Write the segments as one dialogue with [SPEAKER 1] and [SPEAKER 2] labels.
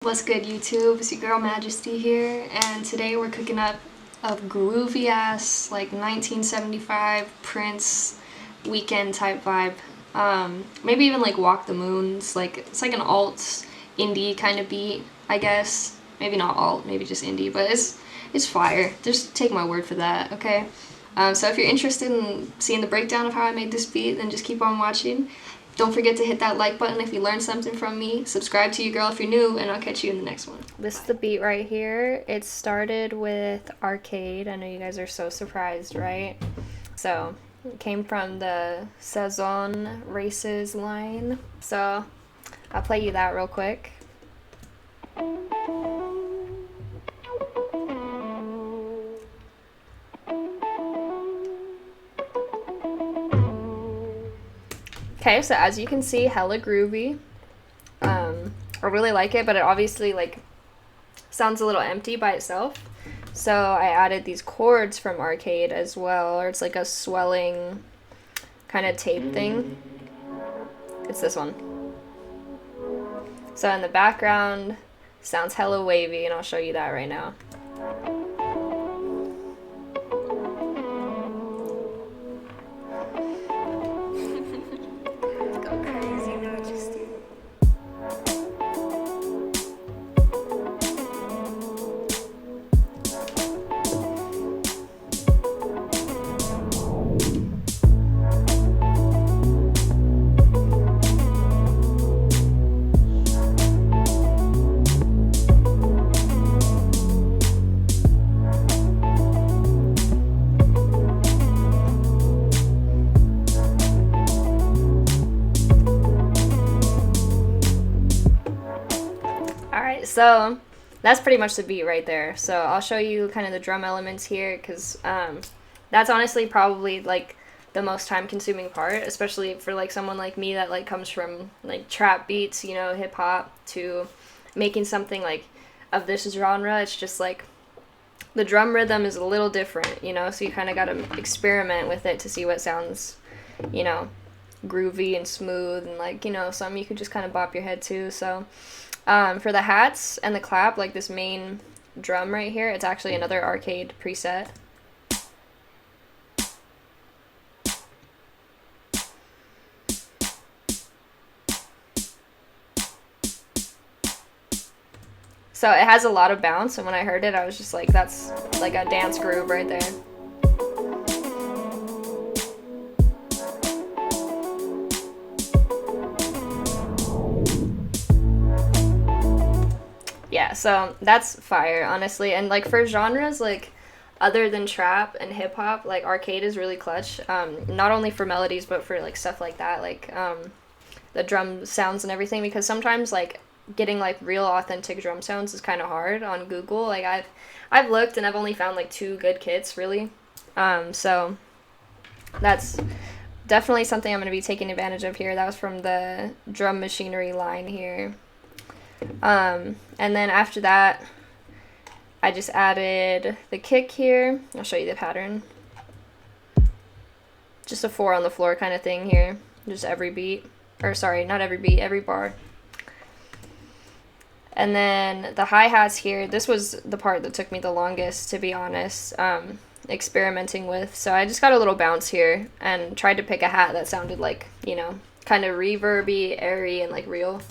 [SPEAKER 1] What's good, YouTube? It's your girl Maggesty here, and today we're cooking up a groovy ass like 1975 Prince weekend type vibe. Maybe even like Walk the Moons. Like it's like an alt indie kind of beat, I guess. Maybe not alt, maybe just indie, but it's fire. Just take my word for that, okay? So if you're interested in seeing the breakdown of how I made this beat, then just keep on watching. Don't forget to hit that like button if you learned something from me. Subscribe to your girl if you're new, and I'll catch you in the next one. This is the beat right here. It started with arcade. I know you guys are so surprised, right? So it came from the Saison Races line. So I'll play you that real quick. Okay, so as you can see, hella groovy. I really like it, but it obviously like sounds a little empty by itself. So I added these chords from arcade as well, or it's like a swelling kind of tape thing. It's this one. So in the background, sounds hella wavy, and I'll show you that right now. So that's pretty much the beat right there. So I'll show you kind of the drum elements here, because that's honestly probably like the most time consuming part, especially for like someone like me that like comes from like trap beats, you know, hip hop, to making something like of this genre. It's just like the drum rhythm is a little different, you know, so you kind of got to experiment with it to see what sounds, you know, groovy and smooth, and like, you know, some you could just kind of bop your head to. So for the hats and the clap, like this main drum right here, it's actually another arcade preset. So it has a lot of bounce, and when I heard it, I was just like, that's like a dance groove right there. Yeah, so that's fire, honestly. And like for genres like other than trap and hip hop, like arcade is really clutch. Not only for melodies, but for like stuff like that, like the drum sounds and everything. Because sometimes like getting like real authentic drum sounds is kind of hard on Google. Like I've looked and I've only found like 2 good kits really. So that's definitely something I'm going to be taking advantage of here. That was from the drum machinery line here. And then after that, I just added the kick here. I'll show you the pattern. Just a 4 on the floor kind of thing here. Just every beat. Or sorry, not every beat, every bar. And then the hi-hats here, this was the part that took me the longest, to be honest, experimenting with. So I just got a little bounce here and tried to pick a hat that sounded like, you know, kind of reverby, airy, and like real.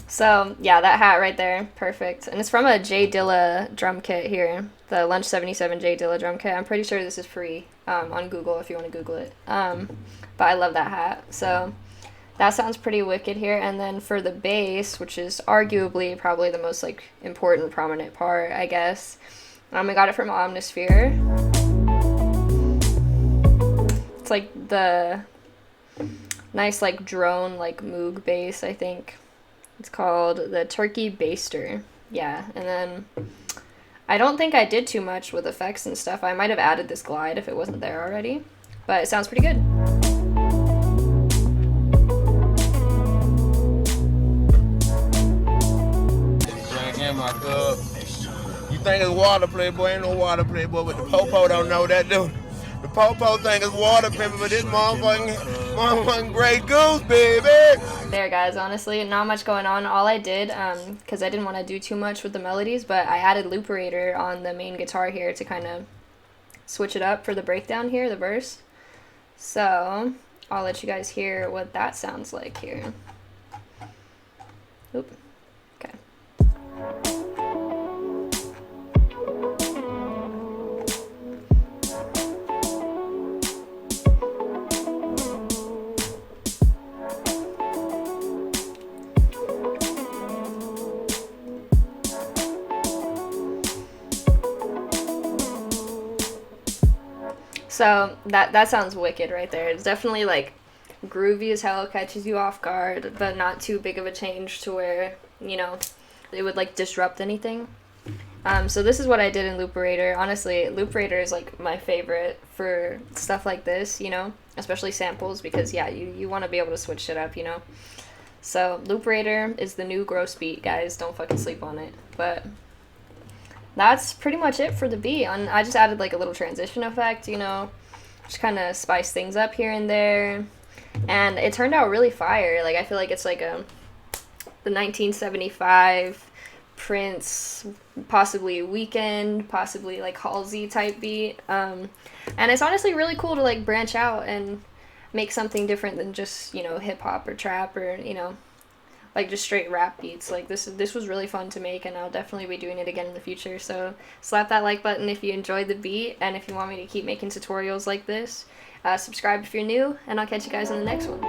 [SPEAKER 1] So yeah, that hat right there, perfect. And it's from a J Dilla drum kit here, the Lunch 77 J Dilla drum kit. I'm pretty sure this is free on Google if you want to Google it. But I love that hat. So that sounds pretty wicked here. And then for the bass, which is arguably probably the most like important, prominent part, I guess, I got it from Omnisphere. It's like the nice like drone like Moog bass, I think. It's called the Turkey Baster. Yeah, and then I don't think I did too much with effects and stuff. I might have added this glide if it wasn't there already, but it sounds pretty good.
[SPEAKER 2] think it's water play, boy. Ain't no water play, boy. But the popo don't know that, dude. The popo think it's water paper, but this motherfucking Grey Goose, baby.
[SPEAKER 1] There, guys, honestly, not much going on. All I did, because I didn't want to do too much with the melodies, but I added looperator on the main guitar here to kind of switch it up for the breakdown here, the verse. So I'll let you guys hear what that sounds like here. Oop. Okay. So that sounds wicked right there. It's definitely like groovy as hell, catches you off guard, but not too big of a change to where, you know, it would like disrupt anything. So this is what I did in looperator. Honestly, looperator is like my favorite for stuff like this, you know, especially samples, because yeah, you want to be able to switch it up, you know. So looperator is the new gross beat, guys. Don't fucking sleep on it. But that's pretty much it for the beat. I just added like a little transition effect, you know, just kind of spice things up here and there, and it turned out really fire. Like, I feel like it's like the 1975 Prince, possibly Weekend, possibly like Halsey type beat, and it's honestly really cool to like branch out and make something different than just, you know, hip hop or trap or, you know, like just straight rap beats. Like this was really fun to make, and I'll definitely be doing it again in the future. So slap that like button if you enjoyed the beat, and if you want me to keep making tutorials like this. Subscribe if you're new, and I'll catch you guys in the next one.